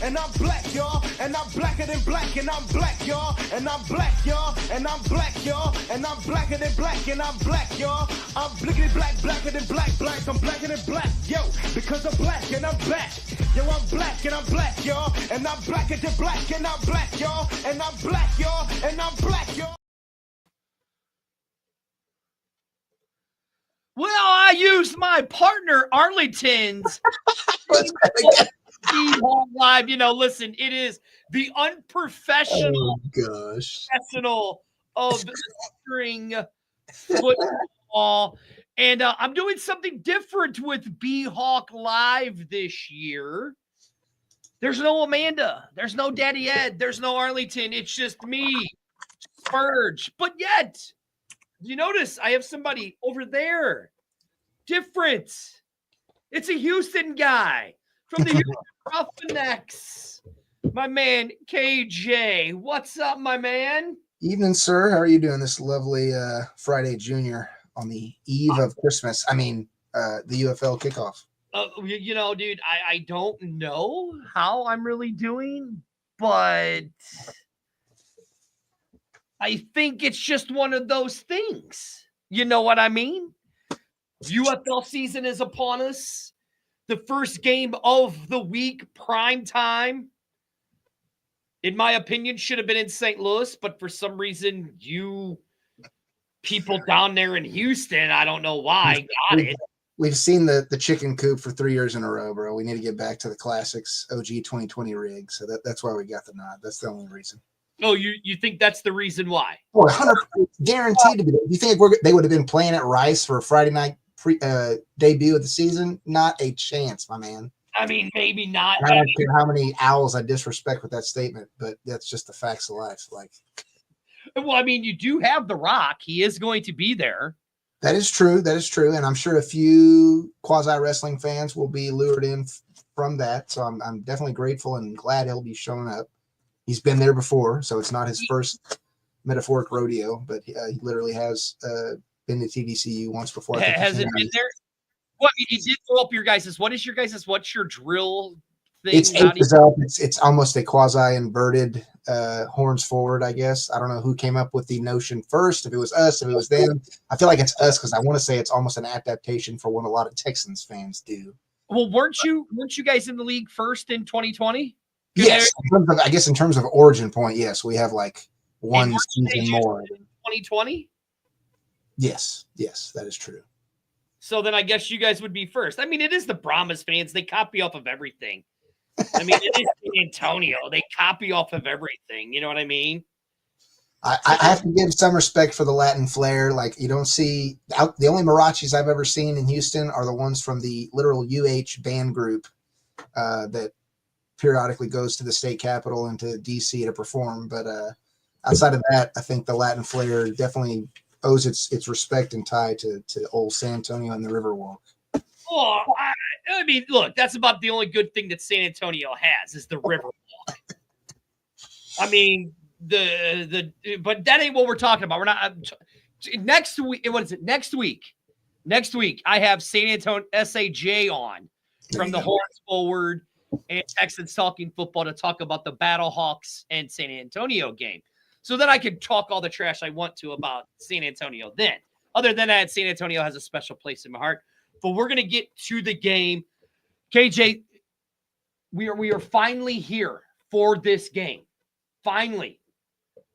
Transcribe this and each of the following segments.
and I'm black, y'all, and I'm blacker than black, and I'm black, y'all, and I'm black, y'all, and I'm black, y'all, and I'm blacker than black, and I'm black, y'all. I'm blickety black, blacker than black, I'm blacker than black, yo, because I'm black and I'm back. Yo, I'm black and I'm black, y'all, and I'm blacker than black, and I'm black, y'all, and I'm black, y'all, and I'm black, y'all. Well, I used my partner Arlington's BHawk Live. Listen, it is the unprofessional professional of the string football. And I'm doing something different with BHawk Live this year. There's no Amanda. There's no Daddy Ed. There's no Arlington. It's just me, Spurge. But yet, you notice I have somebody over there. Different. It's a Houston guy from the Houston Roughnecks. My man, KJ. What's up, my man? Evening, sir. How are you doing this lovely Friday Junior on the eve of Christmas? I mean, the UFL kickoff. Dude, I don't know how I'm really doing, but I think it's just one of those things. You know what I mean? UFL season is upon us. The first game of the week, prime time, in my opinion, should have been in St. Louis, but for some reason, you people down there in Houston, I don't know why, got it. We've seen the chicken coop for 3 years in a row, bro. We need to get back to the classics OG 2020 rig. So that's why we got the nod. That's the only reason. Oh, you think that's the reason why? Oh, 100% guaranteed to be. You think they would have been playing at Rice for a Friday night debut of the season? Not a chance, my man. I mean, maybe not. I don't care how many owls I disrespect with that statement, but that's just the facts of life. Well, I mean, you do have The Rock. He is going to be there. That is true. And I'm sure a few quasi-wrestling fans will be lured in from that. So I'm definitely grateful and glad he'll be showing up. He's been there before, so it's not his first metaphoric rodeo, but he literally has been to TDCU once before. Has it been there? Well, he did throw up your guys's. What's your drill thing? It's up. It's almost a quasi-inverted horns forward, I guess. I don't know who came up with the notion first, if it was us, if it was them. I feel like it's us because I want to say it's almost an adaptation for what a lot of Texans fans do. Well, weren't you guys in the league first in 2020? Yes, in terms of origin point, yes, we have like one season more. 2020? Yes, that is true. So then I guess you guys would be first. I mean, it is the Brahmas fans. They copy off of everything. I mean, it is San Antonio. They copy off of everything. You know what I mean? I have to give some respect for the Latin flair. Like, you don't see the only marachis I've ever seen in Houston are the ones from the literal band group that periodically goes to the state capitol and to DC to perform. But outside of that, I think the Latin flair definitely owes its respect and tie to old San Antonio and the Riverwalk. Oh, I mean, look, that's about the only good thing that San Antonio has is the Riverwalk. I mean, but that ain't what we're talking about. We're not next week. What is it? Next week, I have San Antonio SAJ on from the Horns Forward and Texans Talking Football to talk about the Battlehawks and San Antonio game. So then I can talk all the trash I want to about San Antonio then. Other than that, San Antonio has a special place in my heart. But we're going to get to the game. KJ, we are finally here for this game. Finally,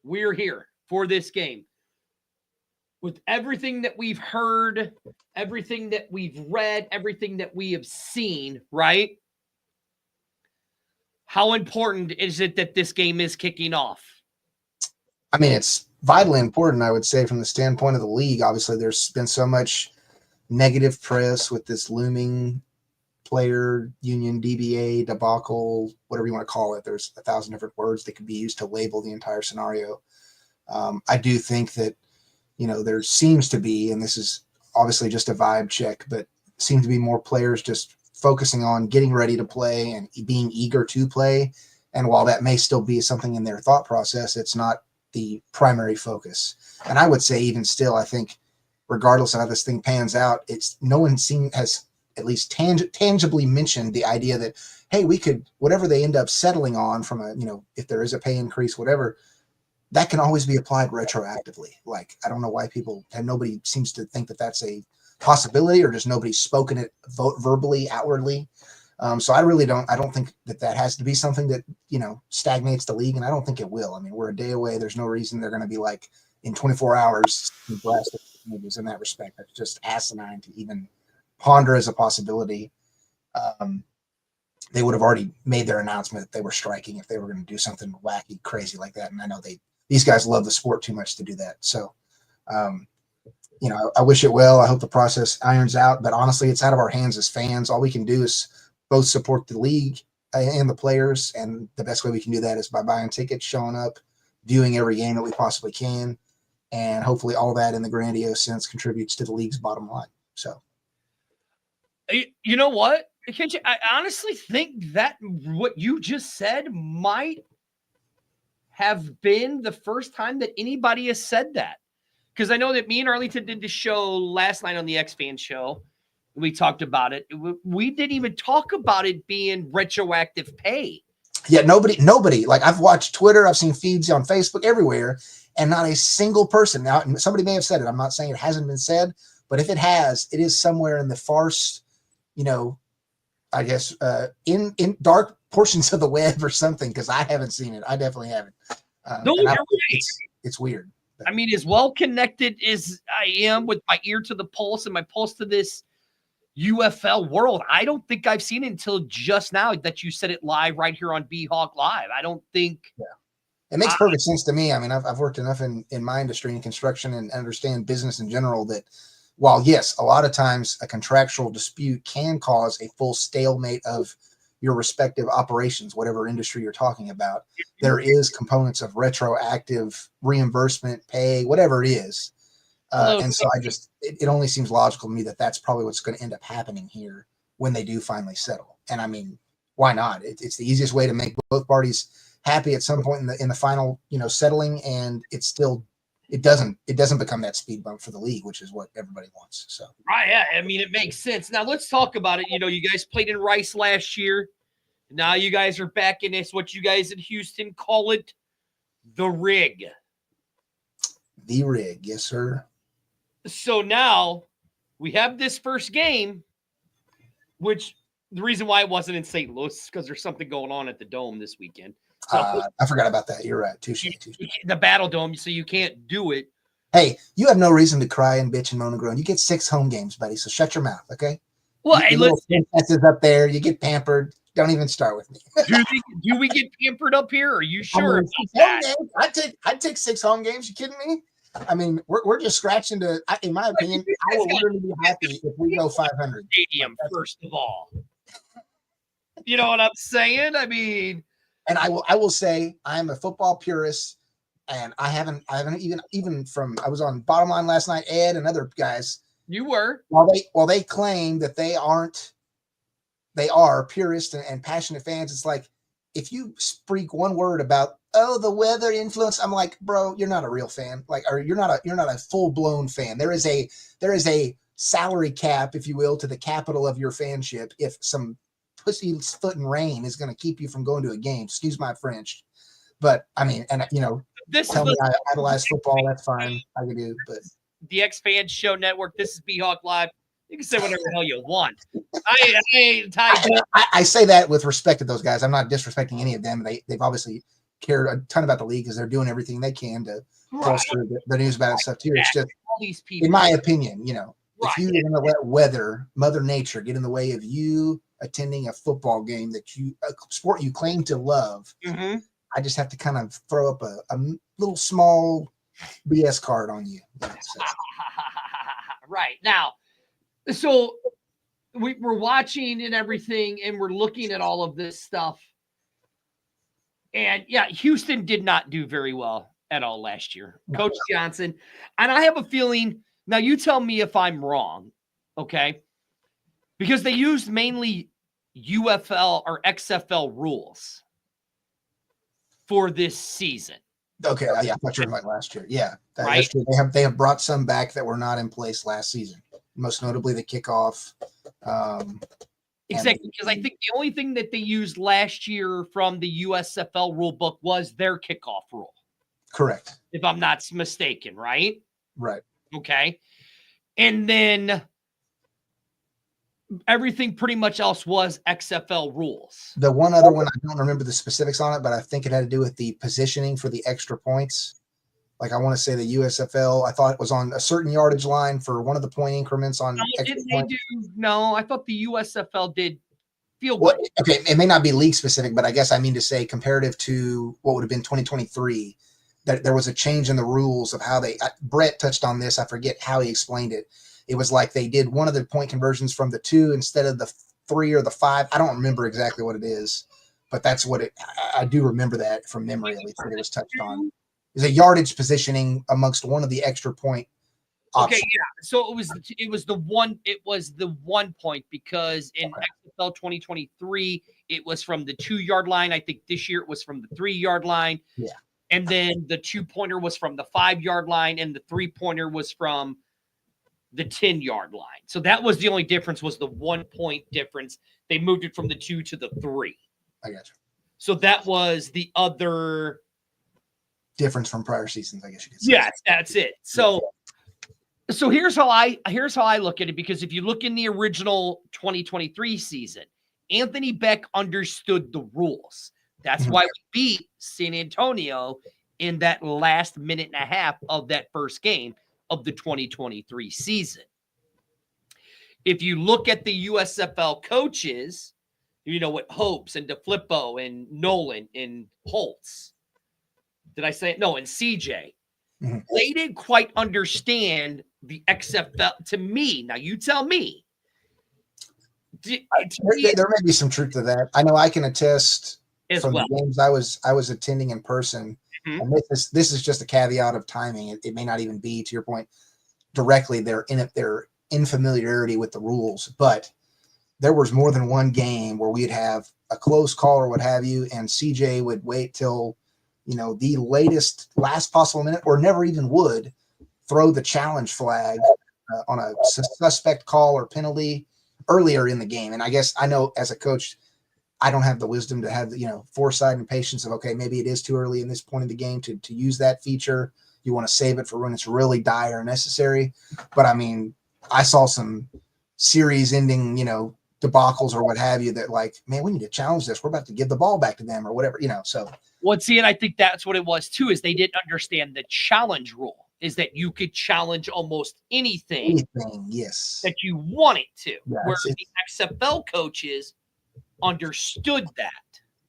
we're here for this game. With everything that we've heard, everything that we've read, everything that we have seen, right? How important is it that this game is kicking off? I mean, it's vitally important, I would say, from the standpoint of the league. Obviously, there's been so much negative press with this looming player union DBA debacle, whatever you want to call it. There's 1,000 different words that could be used to label the entire scenario. I do think that, there seems to be, and this is obviously just a vibe check, but seem to be more players just focusing on getting ready to play and being eager to play. And while that may still be something in their thought process, it's not the primary focus. And I would say even still, I think regardless of how this thing pans out, no one has at least tangibly mentioned the idea that, hey, we could, whatever they end up settling on from a, if there is a pay increase, whatever, that can always be applied retroactively. Like, I don't know why nobody seems to think that that's a possibility, or just nobody's spoken it verbally, outwardly. So I don't think that has to be something that, stagnates the league. And I don't think it will. I mean, we're a day away. There's no reason they're going to be like in 24 hours drastic changes in that respect. That's just asinine to even ponder as a possibility. They would have already made their announcement that they were striking if they were going to do something wacky, crazy like that. And I know these guys love the sport too much to do that. So, I wish it well. I hope the process irons out, but honestly, it's out of our hands as fans. All we can do is both support the league and the players. And the best way we can do that is by buying tickets, showing up, viewing every game that we possibly can. And hopefully all that in the grandiose sense contributes to the league's bottom line. So, you know what? I honestly think that what you just said might have been the first time that anybody has said that. Because I know that me and Arlington did the show last night on the X-Fan show. We talked about it. We didn't even talk about it being retroactive pay. Yeah, nobody. Like, I've watched Twitter, I've seen feeds on Facebook, everywhere, and not a single person. Now, somebody may have said it. I'm not saying it hasn't been said, but if it has, it is somewhere in the farce, I guess, in dark portions of the web or something, because I haven't seen it. I definitely haven't. No, you're right. It's weird. I mean, as well connected as I am with my ear to the pulse and my pulse to this UFL world, I don't think I've seen it until just now that you said it live right here on BHawk Live. I don't think. Yeah. It makes perfect sense to me. I mean, I've worked enough in my industry in construction and understand business in general that while, yes, a lot of times a contractual dispute can cause a full stalemate of your respective operations, whatever industry you're talking about, there is components of retroactive reimbursement, pay, whatever it is. And so it only seems logical to me that that's probably what's going to end up happening here when they do finally settle. And I mean, why not? It's the easiest way to make both parties happy at some point in the final, settling. And it doesn't become that speed bump for the league, which is what everybody wants. So, right. Yeah. I mean, it makes sense. Now let's talk about it. You guys played in Rice last year. Now you guys are back in this, what you guys in Houston call it, the rig. The rig. Yes, sir. So now we have this first game, which the reason why it wasn't in St. Louis is because there's something going on at the Dome this weekend. So, I forgot about that. You're right. Touche. The Battle Dome, so you can't do it. Hey, you have no reason to cry and bitch and moan and groan. You get 6 home games, buddy, so shut your mouth, okay? Well, hey, listen. Up there, you get pampered. Don't even start with me. do we get pampered up here? Are you sure about that? I'd take 6 home games. You kidding me? I mean, we're just scratching to. In my opinion, I will literally be happy if we go 500. Stadium, first of all. You know what I'm saying? I mean, and I will say I'm a football purist, and I haven't even from I was on Bottom Line last night. Ed and other guys. You were while they claim that they are purist and passionate fans. It's like, if you speak one word about, the weather influence, I'm like, bro, you're not a real fan. Like, or you're not a full blown fan. There is a salary cap, if you will, to the capital of your fanship. If some pussy's foot in rain is going to keep you from going to a game, excuse my French, but I mean, and tell me I idolize football. That's fine. I can do, but the X-Fan Show Network. This is BHawk Live. You can say whatever the hell you want. I ain't tied. I say that with respect to those guys. I'm not disrespecting any of them. They've obviously cared a ton about the league because they're doing everything they can to bolster the news about it stuff too. It's just, all these people, in my opinion, if you're going to let weather, Mother Nature, get in the way of you attending a football game a sport you claim to love, I just have to kind of throw up a little small BS card on you. Right now. So we're watching and everything, and we're looking at all of this stuff. And yeah, Houston did not do very well at all last year. Coach Johnson. And I have a feeling, now you tell me if I'm wrong, okay? Because they used mainly UFL or XFL rules for this season. Okay, yeah, I thought you were like last year. Yeah, right. They have brought some back that were not in place last season. Most notably the kickoff. Exactly, because I think the only thing that they used last year from the USFL rule book was their kickoff rule. Correct. If I'm not mistaken, right? Right. Okay. And then everything pretty much else was XFL rules. The one other one, I don't remember the specifics on it, but I think it had to do with the positioning for the extra points. Like I want to say the USFL, I thought it was on a certain yardage line for one of the point increments on extra points. No, I thought the USFL did field Well, goal. okay, it may not be league specific, but I guess I mean to say comparative to what would have been 2023, that there was a change in the rules of how they Brett touched on this. I forget how he explained it. It was like they did one of the point conversions from the 2 instead of the 3 or the 5. I don't remember exactly what it is, but that's what I do remember that from memory, at least, that it was touched on. Is a yardage positioning amongst one of the extra point options. Okay, yeah. So it was the 1 point, because in XFL 2023 it was from the 2-yard line. I think this year it was from the 3-yard line. Yeah. And then the 2-pointer was from the 5-yard line, and the 3-pointer was from the 10-yard line. So that was the only difference, was the 1 point difference. They moved it from the 2 to the 3. I got you. So that was the other difference from prior seasons, I guess you could say. Yes, that's it. So here's how I look at it, because if you look in the original 2023 season, Anthony Beck understood the rules. That's why we beat San Antonio in that last minute and a half of that first game of the 2023 season. If you look at the USFL coaches, you know, with Hopes and DeFlippo and Nolan and Holtz. Did I say it? No, and CJ. They didn't quite understand the XFL to me. Now you tell me. There may be some truth to that. I know I can attest from the games I was attending in person. And this is just a caveat of timing. It may not even be, to your point, directly their infamiliarity with the rules, but there was more than one game where we'd have a close call or what have you, and CJ would wait till, you know, the last possible minute, or never even would throw the challenge flag on a suspect call or penalty earlier in the game. And I guess I know as a coach, I don't have the wisdom to have the, you know, foresight and patience of, okay, maybe it is too early in this point of the game to use that feature. You want to save it for when it's really dire and necessary. But I mean, I saw some series ending, you know, debacles or what have you that, like, man, we need to challenge this. We're about to give the ball back to them or whatever, you know, so. Well, see, and I think that's what it was too, is they didn't understand the challenge rule, is that you could challenge almost anything yes, that you wanted to. Yeah, where the XFL coaches understood that.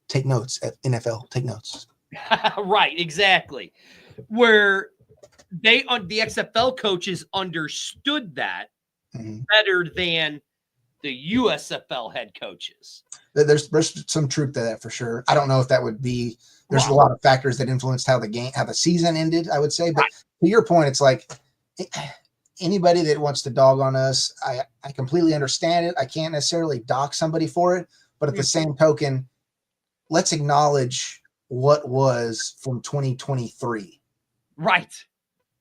Take notes at NFL, take notes. Right, exactly. Where the XFL coaches understood that better than the USFL head coaches. There's some truth to that for sure. I don't know if that would be, there's a lot of factors that influenced how the season ended, I would say. But to your point, it's like anybody that wants to dog on us, I completely understand it. I can't necessarily dock somebody for it. But at the same token, let's acknowledge what was from 2023. Right.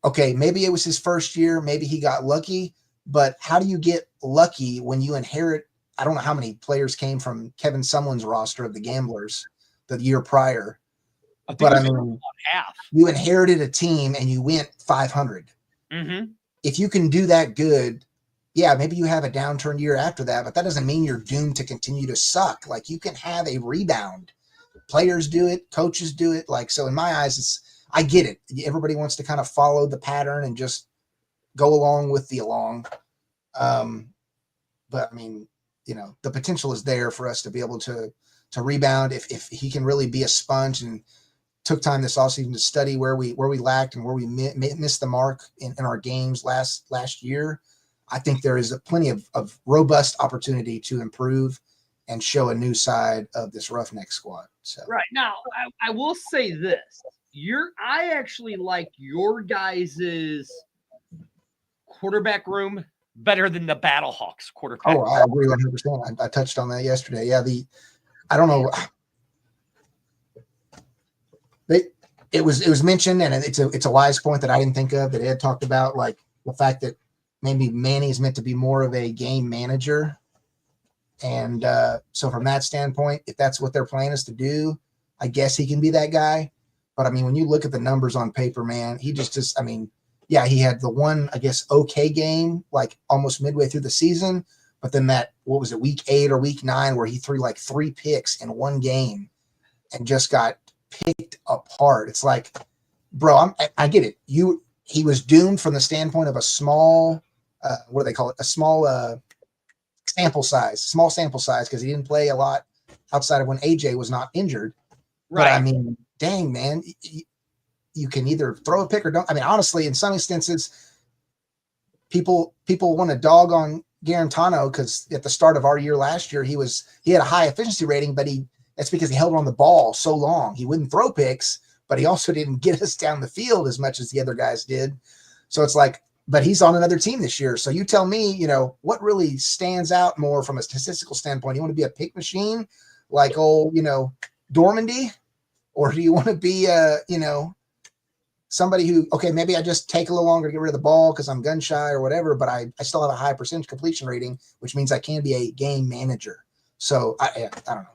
Okay, maybe it was his first year. Maybe he got lucky. But how do you get lucky when you inherit? I don't know how many players came from Kevin Sumlin's roster of the Gamblers the year prior. But I mean, half. You inherited a team and you went 500. If you can do that good, yeah, maybe you have a downturn year after that, but that doesn't mean you're doomed to continue to suck. Like, you can have a rebound. Players do it, coaches do it. Like, so in my eyes, I get it. Everybody wants to kind of follow the pattern and just go along with the along. But I mean, you know, the potential is there for us to be able to rebound if he can really be a sponge and took time this offseason to study where we lacked and where we missed the mark in our games last year. I think there is plenty of robust opportunity to improve and show a new side of this Roughneck squad. So right now, I will say this: I actually like your guys's quarterback room better than the BHawks quarterback. Oh, I agree 100%. I touched on that yesterday. Yeah, I don't know. It was mentioned, and it's a wise point that I didn't think of, that Ed talked about, like the fact that maybe Manny is meant to be more of a game manager And so from that standpoint, if that's what their plan is to do, I guess he can be that guy. But I mean, when you look at the numbers on paper, man, he just, I mean, yeah, he had the one, I guess, okay game, like almost midway through the season. But then what was it, week 8 or week 9, where he threw like 3 picks in one game and just got picked apart. It's like, bro, I get it. He was doomed from the standpoint of a small, what do they call it? A small small sample size, because he didn't play a lot outside of when AJ was not injured. Right. But I mean, dang, man, you can either throw a pick or don't. I mean, honestly, in some instances, people want to dog on Garantano because at the start of our year last year, he had a high efficiency rating, but that's because he held on the ball so long. He wouldn't throw picks, but he also didn't get us down the field as much as the other guys did. So it's like, but he's on another team this year. So you tell me, what really stands out more from a statistical standpoint? You want to be a pick machine like old, Dormandy? Or do you want to be, somebody who, okay, maybe I just take a little longer to get rid of the ball because I'm gun shy or whatever, but I still have a high percentage completion rating, which means I can be a game manager. So I don't know.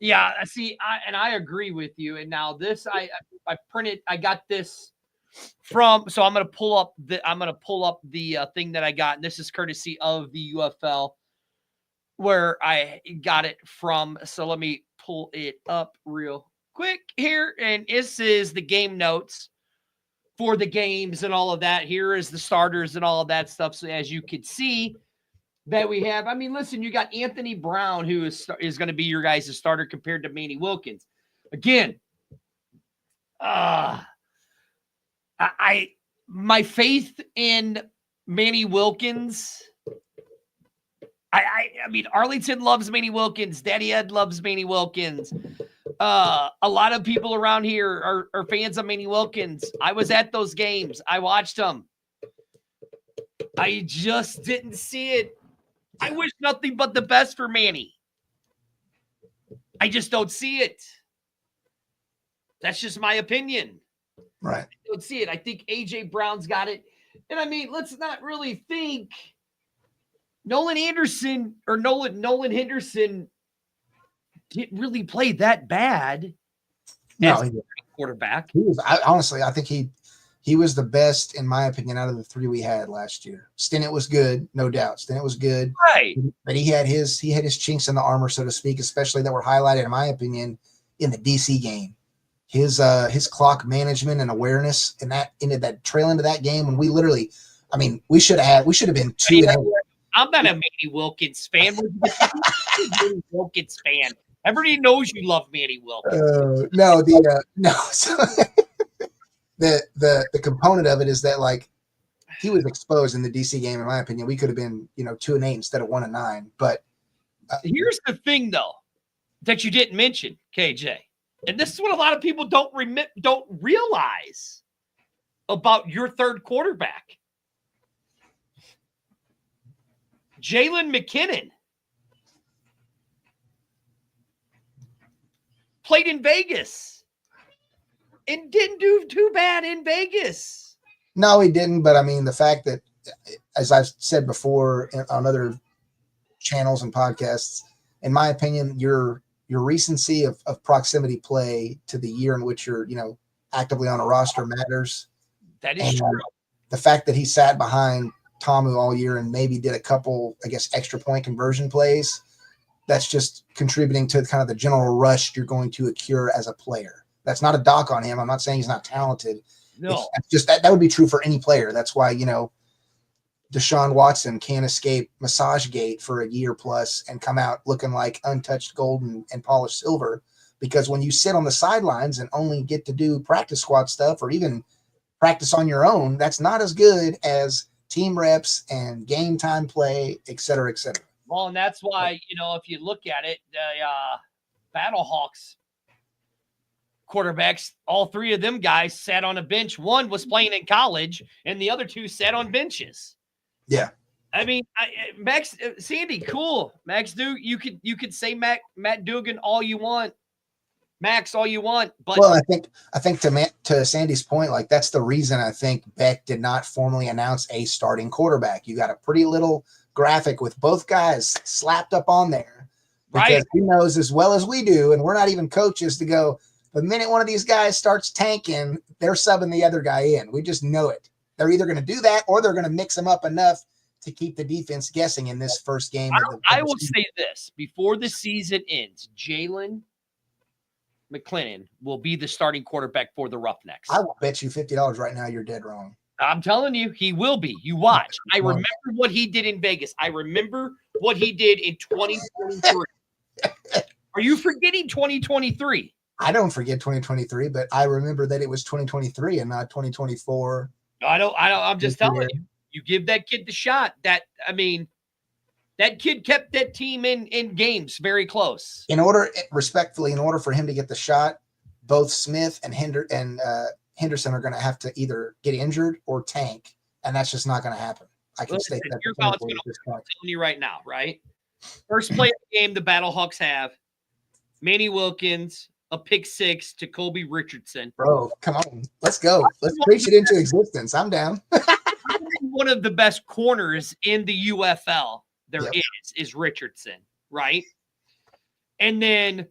Yeah, see, I agree with you. And now this, I got this from, so I'm going to pull up the thing that I got. And this is courtesy of the UFL where I got it from. So let me pull it up real quick here. And this is the game notes for the games and all of that. Here is the starters and all of that stuff. So as you can see that we have, I mean, listen, you got Anthony Brown, who is going to be your guys' starter compared to Manny Wilkins. Again, my faith in Manny Wilkins. I mean, Arlington loves Manny Wilkins. Daddy Ed loves Manny Wilkins. A lot of people around here are fans of Manny Wilkins. I was at those games. I watched them. I just didn't see it. I wish nothing but the best for Manny. I just don't see it. That's just my opinion. Right. I don't see it. I think AJ Brown's got it. And I mean, let's not really think Nolan Henderson didn't really play that bad. No, as a quarterback. Honestly, I think he was the best, in my opinion, out of the 3 we had last year. Stinnett was good, no doubt. Stinnett was good. Right. But he had his chinks in the armor, so to speak, especially that were highlighted, in my opinion, in the DC game. His clock management and awareness in that trail into that game when we literally, I mean, we should have been 2-0. I'm not a Manny Wilkins fan. Manny Wilkins fan. Everybody knows you love Manny Wilkins. No. So the component of it is that, like, he was exposed in the DC game. In my opinion, we could have been 2-8 instead of 1-9. But here's the thing, though, that you didn't mention, KJ, and this is what a lot of people don't realize about your third quarterback, Jalen McKinnon. Played in Vegas and didn't do too bad in Vegas. No, he didn't. But I mean, the fact that, as I've said before on other channels and podcasts, in my opinion, your recency of proximity play to the year in which you're, actively on a roster matters. That is true. The fact that he sat behind Tamu all year and maybe did a couple, I guess, extra point conversion plays, that's just contributing to kind of the general rush you're going to accrue as a player. That's not a dock on him. I'm not saying he's not talented. No. It's just that would be true for any player. That's why, Deshaun Watson can't escape Massage Gate for a year plus and come out looking like untouched gold and polished silver. Because when you sit on the sidelines and only get to do practice squad stuff or even practice on your own, that's not as good as team reps and game time play, et cetera, et cetera. Well, and that's why, if you look at it, the BHawks quarterbacks, all 3 of them guys sat on a bench. One was playing in college, and the other 2 sat on benches. Yeah. I mean, Max, Sandy, cool. Max, you could say Matt Dugan all you want, Max all you want, but well, I think to Sandy's point, like, that's the reason I think Beck did not formally announce a starting quarterback. You got a pretty little graphic with both guys slapped up on there. Because Right. he knows as well as we do, and we're not even coaches, to go, the minute one of these guys starts tanking, they're subbing the other guy in. We just know it. They're either going to do that or they're going to mix them up enough to keep the defense guessing in this first game. I will say this before the season ends: Jalen McClellan will be the starting quarterback for the Roughnecks. I will bet you $50 right now you're dead wrong. I'm telling you, he will be. You watch. I remember what he did in Vegas. I remember what he did in 2023. Are you forgetting 2023? I don't forget 2023, but I remember that it was 2023 and not 2024. I don't. I'm just telling you. You give that kid the shot. That kid kept that team in games very close. Respectfully, in order for him to get the shot, both Smith and Henderson are going to have to either get injured or tank, and that's just not going to happen. I can state that. Here's how it's going to work. I'm telling you right now, right? First play of the game, the BattleHawks have Manny Wilkins, a pick six to Kobe Richardson. Bro, come on. Let's go. Let's preach it into existence. I'm down. One of the best corners in the UFL there is Richardson, right? And then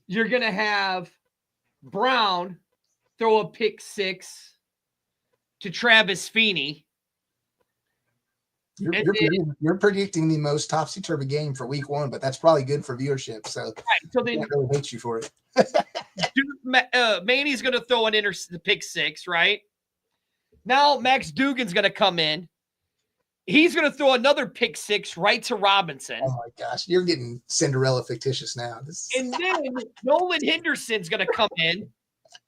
you're going to have Brown throw a pick six to Travis Feeney. You're predicting the most topsy-turvy game for week one, but that's probably good for viewership. So, so then, I really hate you for it. Manny's going to throw the pick six, right? Now Max Dugan's going to come in. He's going to throw another pick six right to Robinson. Oh, my gosh. You're getting Cinderella fictitious now. And then Nolan Henderson's going to come in,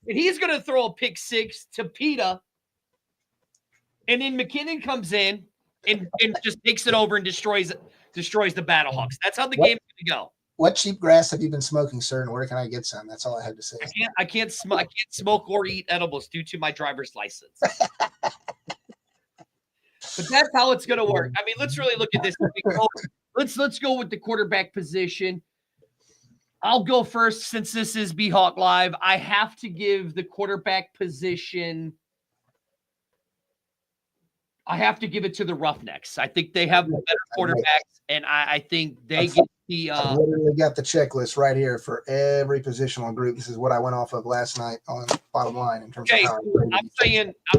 and he's going to throw a pick six to Peta. And then McKinnon comes in and just takes it over and destroys the BattleHawks. That's how the game's going to go. What cheap grass have you been smoking, sir, and where can I get some? That's all I have to say. I can't smoke or eat edibles due to my driver's license. But that's how it's going to work. I mean, let's really look at this. Let's go with the quarterback position. I'll go first since this is BHawk Live. I have to give the quarterback position. I have to give it to the Roughnecks. I think they have the better quarterbacks, and I think they get the. I literally got the checklist right here for every positional group. This is what I went off of last night on Bottom Line in terms of how I'm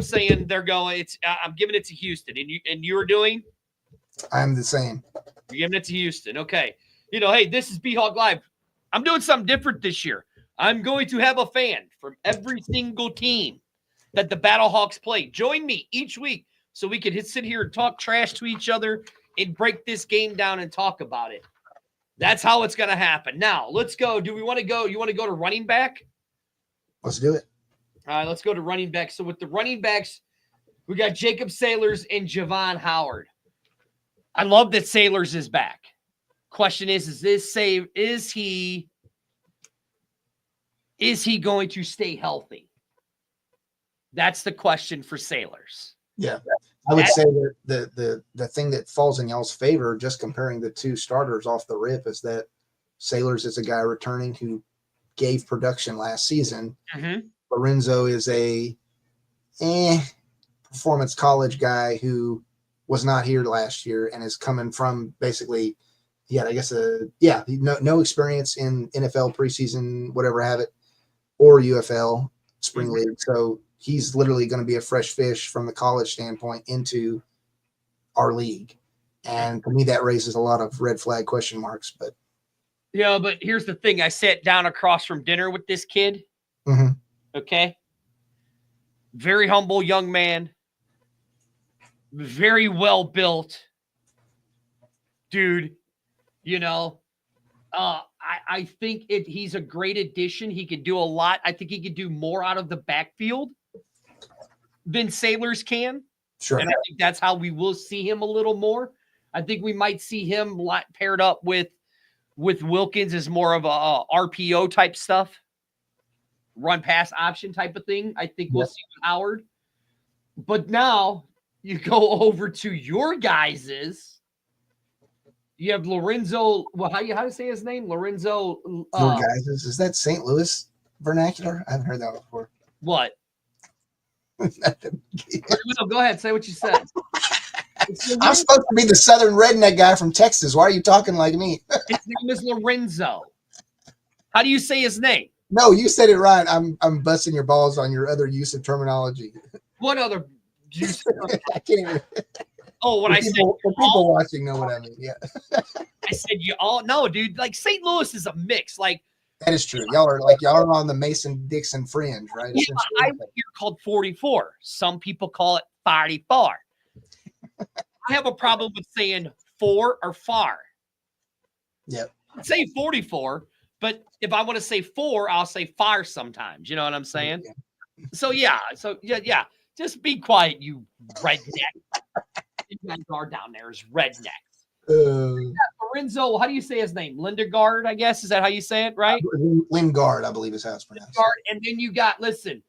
saying they're going. I'm giving it to Houston, and you are doing. I'm the same. You're giving it to Houston, okay? Hey, this is BHawk Live. I'm doing something different this year. I'm going to have a fan from every single team that the BattleHawks play. Join me each week so we can sit here and talk trash to each other and break this game down and talk about it. That's how it's going to happen. Now, let's go. Do we want to go? You want to go to running back? Let's do it. All right, let's go to running back. So with the running backs, we got Jacob Sailors and Javon Howard. I love that Sailors is back. Question is he going to stay healthy? That's the question for Sailors. Yeah. I would say that the thing that falls in y'all's favor, just comparing the two starters off the rip, is that Sailors is a guy returning who gave production last season. Mm-hmm. Lorenzo is a performance college guy who was not here last year and is coming from basically, no experience in NFL preseason, whatever have it, or UFL spring league. So he's literally going to be a fresh fish from the college standpoint into our league. And to me, that raises a lot of red flag question marks. But here's the thing. I sat down across from dinner with this kid. Mm-hmm. Okay. Very humble young man. Very well built. Dude, I think he's a great addition. He could do a lot. I think he could do more out of the backfield than Sailors can. Sure. And I think that's how we will see him a little more. I think we might see him paired up with Wilkins as more of a RPO type stuff, run pass option type of thing. I think we'll see with Howard. But now you go over to your guys's. You have Lorenzo. Well, how do you say his name? Lorenzo. Your guys's, is that St. Louis vernacular? I haven't heard that before. What? No, go ahead. Say what you said. I'm supposed to be the southern redneck guy from Texas. Why are you talking like me? His name is Lorenzo. How do you say his name? No, you said it right. I'm busting your balls on your other use of terminology. What other juice? I can't even. Oh, what I said. The people watching know what I mean. Yeah, I said you all no, dude. Like St. Louis is a mix. Like that is true. Y'all are on the Mason-Dixon fringe, right? yeah, I hear called 44. Some people call it 44. I have a problem with saying 4 or far. Yep. I'd say 44, but if I want to say 4, I'll say far sometimes. You know what I'm saying? Yeah. So yeah. Just be quiet, you redneck. You guys are down there is redneck. Lorenzo, how do you say his name? Lindegaard, I guess. Is that how you say it, right? Lingard, I believe is how it's pronounced. Lingard, and then you got, listen,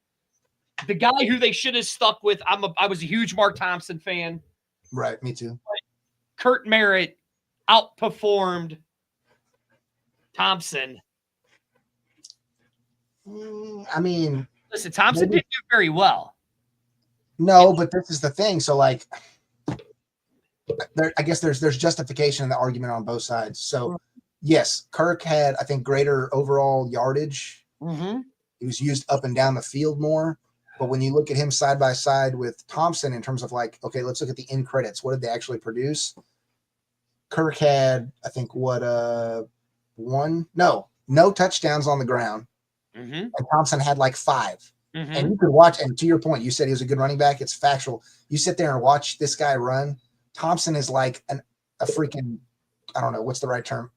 the guy who they should have stuck with. I was a huge Mark Thompson fan. Right, me too. Kurt Merritt outperformed Thompson. I mean, listen, Thompson didn't do very well. No, but this is the thing. So, like, I guess there's justification in the argument on both sides. So, yes, Kirk had, I think, greater overall yardage. Mm-hmm. He was used up and down the field more. But when you look at him side by side with Thompson in terms of like, okay, let's look at the end credits. What did they actually produce? Kirk had, I think, no touchdowns on the ground. Mm-hmm. And Thompson had like 5. Mm-hmm. And you could watch, and to your point, you said he was a good running back. It's factual. You sit there and watch this guy run. Thompson is like a freaking, I don't know, what's the right term,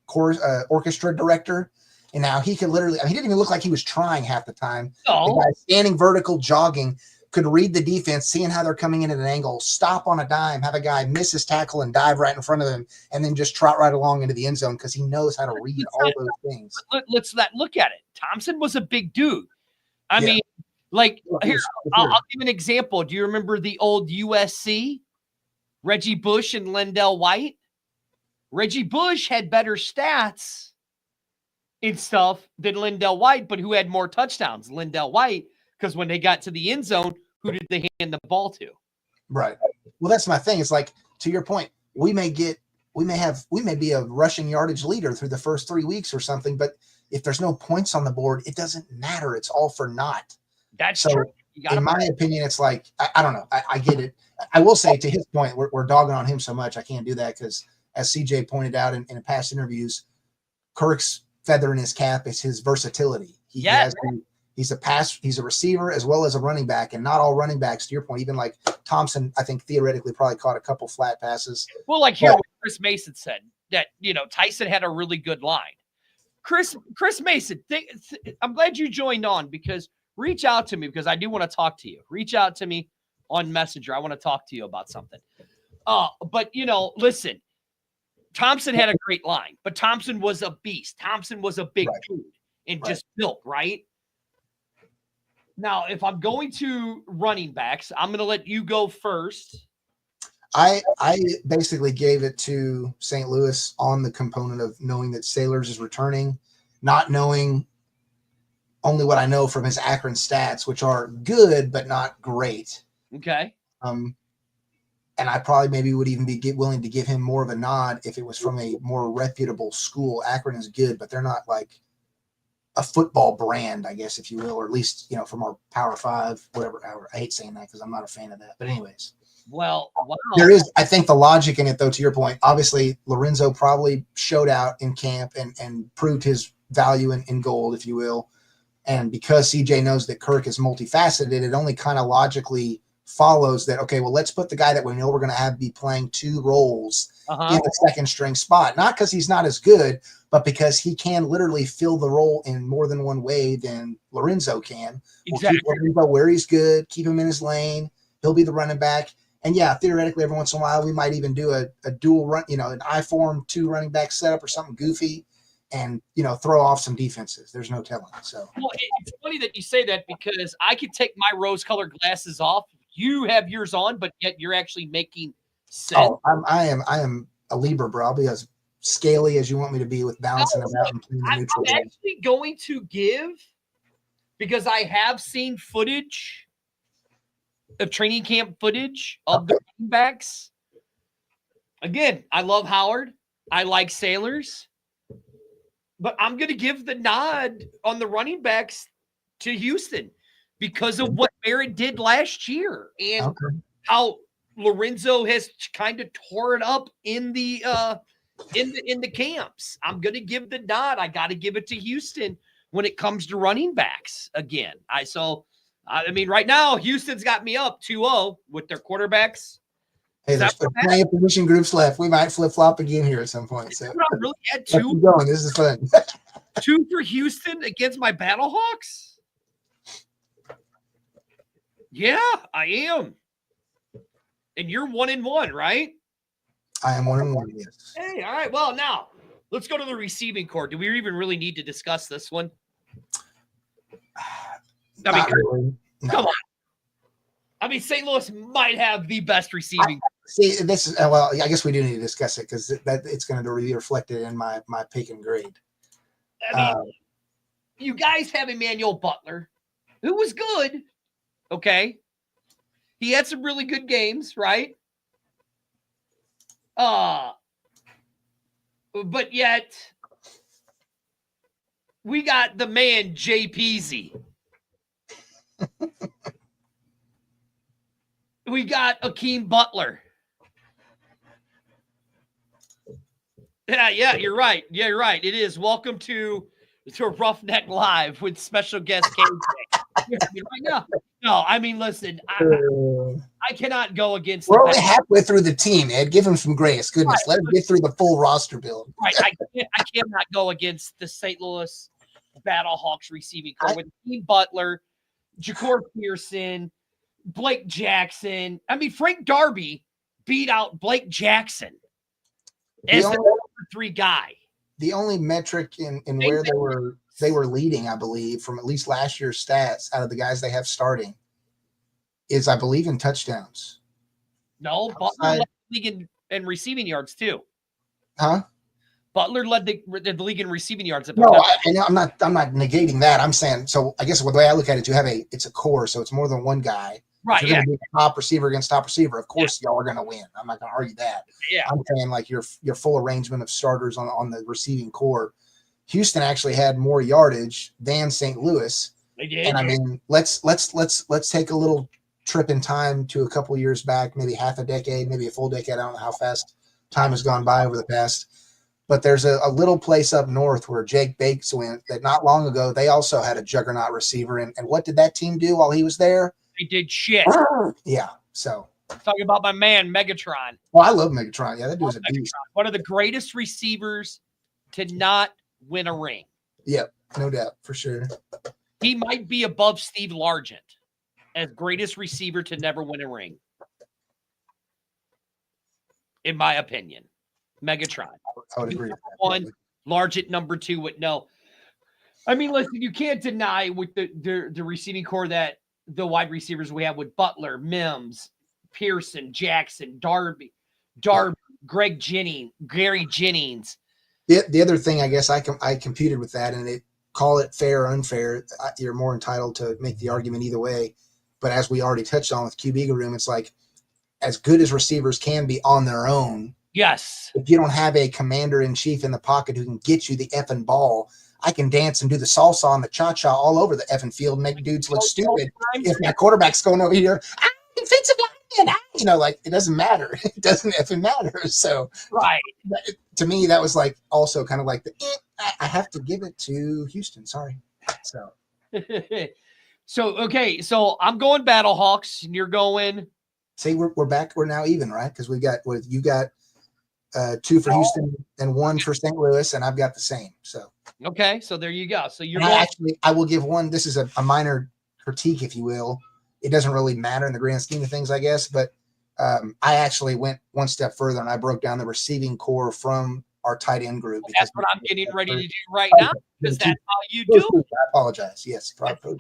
orchestra director. And now he could literally, he didn't even look like he was trying half the time. No. The guy standing vertical, jogging, could read the defense, seeing how they're coming in at an angle, stop on a dime, have a guy miss his tackle and dive right in front of him, and then just trot right along into the end zone because he knows how to read all those things. Let's look at it. Thompson was a big dude. I mean, like, here, I'll give an example. Do you remember the old USC? Reggie Bush and Lindell White? Reggie Bush had better stats and stuff than Lindell White, but who had more touchdowns? Lindell White, because when they got to the end zone, who did they hand the ball to? Right. Well, that's my thing. It's like, to your point, we may be a rushing yardage leader through the first 3 weeks or something, but if there's no points on the board, it doesn't matter. It's all for naught. That's true. In my opinion, it's like, I don't know. I get it. I will say, to his point, we're dogging on him so much. I can't do that because, as CJ pointed out in past interviews, Kirk's feather in his cap is his versatility. He's a receiver as well as a running back, and not all running backs, to your point, even like Thompson, I think theoretically probably caught a couple flat passes. Well, like here, what Chris Mason said, that, Tyson had a really good line. Chris Mason, I'm glad you joined on, because reach out to me, because I do want to talk to you. Reach out to me on Messenger. I want to talk to you about something. But, listen, Thompson had a great line, but Thompson was a beast. Thompson was a big dude and just built, right? Now, if I'm going to running backs, I'm going to let you go first. I basically gave it to St. Louis on the component of knowing that Sailors is returning, not knowing only what I know from his Akron stats, which are good but not great. Okay. And I probably maybe would even be willing to give him more of a nod if it was from a more reputable school. Akron is good, but they're not like a football brand, I guess, if you will, or at least, from our Power 5, whatever. I hate saying that because I'm not a fan of that. But anyways. Well, wow. There is, I think, the logic in it, though, to your point. Obviously, Lorenzo probably showed out in camp and proved his value in gold, if you will. And because CJ knows that Kirk is multifaceted, it only kind of logically follows that, okay, well, let's put the guy that we know we're going to have be playing 2 roles in the second string spot. Not because he's not as good, but because he can literally fill the role in more than one way than Lorenzo can. Exactly. We'll keep Lorenzo where he's good, keep him in his lane. He'll be the running back. And yeah, theoretically, every once in a while, we might even do a dual run, an I-form 2 running back setup or something goofy and, throw off some defenses. There's no telling. So, well, it's funny that you say that, because I could take my rose-colored glasses off. You have yours on, but yet you're actually making sense. Oh, I am a Libra, bro. I'll be as scaly as you want me to be with balancing them out. I'm actually going to give, because I have seen footage of training camp footage of the running backs. Again, I love Howard. I like Sailors. But I'm going to give the nod on the running backs to Houston because of what Barrett did last year and how Lorenzo has kind of tore it up in the camps. I'm going to give the nod. I got to give it to Houston when it comes to running backs again. I mean, right now, Houston's got me up 2-0 with their quarterbacks. Hey, there's plenty of position groups left. We might flip-flop again here at some point. So I really had two. Going. This is fun. 2 for Houston against my BattleHawks? Yeah, I am. And you're 1-1, right? I am 1-1, yes. Hey, all right. Well, now let's go to the receiving core. Do we even really need to discuss this one? I mean, really. Come on. I mean, St. Louis might have the best receiving. See, this is well. I guess we do need to discuss it because it's going to be reflected in my pick and grade. I mean, you guys have Emmanuel Butler, who was good. Okay, he had some really good games, right? But yet we got the man Jay Peasy. We got Akeem Butler. Yeah, you're right. Yeah, you're right. It is. Welcome to Roughneck Live with special guest KJ. No, I mean, listen, I cannot go against. We're only halfway through the team, Ed. Give him some grace. Goodness, let him get through the full roster build. Right, I cannot go against the St. Louis BattleHawks receiving core with Akeem Butler, Ja'Cour Pearson, Blake Jackson. I mean, Frank Darby beat out Blake Jackson as the number 3 guy. The only metric in where they were leading, I believe, from at least last year's stats out of the guys they have starting is, I believe, in touchdowns. No, Butler led the league in receiving yards too. Huh? Butler led the league in receiving yards. No, I'm not negating that. I'm saying, so I guess the way I look at it, it's a core, so it's more than one guy. Right, yeah. Top receiver against top receiver. Of course, y'all are going to win. I'm not going to argue that. Yeah. I'm saying like your full arrangement of starters on the receiving core. Houston actually had more yardage than St. Louis. They did. And I mean, let's take a little trip in time to a couple years back, maybe half a decade, maybe a full decade. I don't know how fast time has gone by over the past. But there's a little place up north where Jake Bates went that not long ago, they also had a juggernaut receiver. And what did that team do while he was there? They did shit. Yeah. So talking about my man Megatron. Well, I love Megatron. Yeah, that dude's a beast. One of the greatest receivers to not win a ring. Yep, no doubt, for sure. He might be above Steve Largent as greatest receiver to never win a ring. In my opinion. Megatron. I would agree. One, Largent number 2 with no. I mean, listen, you can't deny with the receiving core that the wide receivers we have with Butler, Mims, Pearson, Jackson, Darby, Greg Jennings, Gary Jennings. The other thing, I guess I computed with that, and call it fair or unfair. You're more entitled to make the argument either way. But as we already touched on with QB Room, it's like as good as receivers can be on their own. Yes. If you don't have a commander-in-chief in the pocket who can get you the effing ball, I can dance and do the salsa and the cha-cha all over the effing field and make dudes look stupid. If my quarterback's going over here, defensive lineman, like it doesn't matter. It doesn't effing matter. So, right. To me, that was like also kind of like I have to give it to Houston. Sorry. So, so I'm going BattleHawks and you're going. See, we're back. We're now even, right? Because you got 2 for Houston and 1 for St. Louis, and I've got the same. So okay, so there you go. So you're I will give one. This is a minor critique, if you will. It doesn't really matter in the grand scheme of things, I guess. But I actually went one step further, and I broke down the receiving core from our tight end group. Well, that's what I'm getting ready to do right now, because that's how you do it. I apologize. Yes, tight ends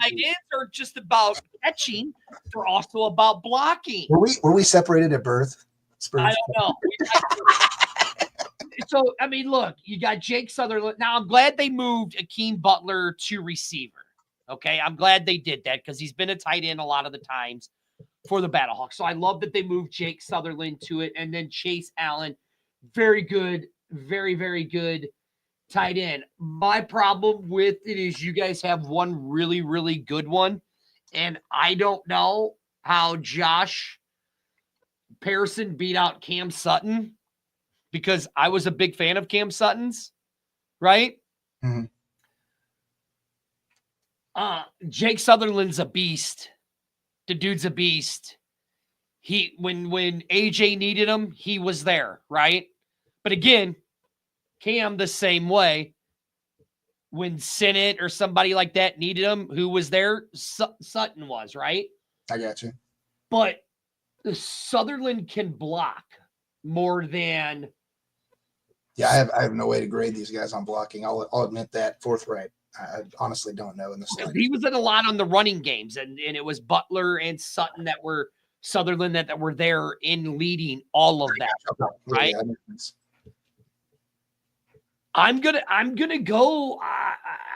are just about catching; they're also about blocking. Were we separated at birth? Spurs? I don't know. So, I mean, look, you got Jake Sutherland. Now, I'm glad they moved Akeem Butler to receiver. Okay, I'm glad they did that because he's been a tight end a lot of the times for the BattleHawks. So I love that they moved Jake Sutherland to it, and then Chase Allen Very good, very, very good tight end. My problem with it is you guys have one really, really good one, and I don't know how Josh Pearson beat out Cam Sutton because I was a big fan of Cam Sutton's, right? Mhm. Jake Sutherland's a beast. The dude's a beast. When AJ needed him, he was there, right? But again, Cam the same way. When Sinnott or somebody like that needed him, who was there? Sutton was, right? I got you. But Sutherland can block more than. Yeah, I have no way to grade these guys on blocking. I'll admit that forthright. I honestly don't know in the slightest. He was in a lot on the running games, and it was Butler and Sutton that were Sutherland that were there in leading all of that, right? Yeah, that makes sense. I'm gonna go.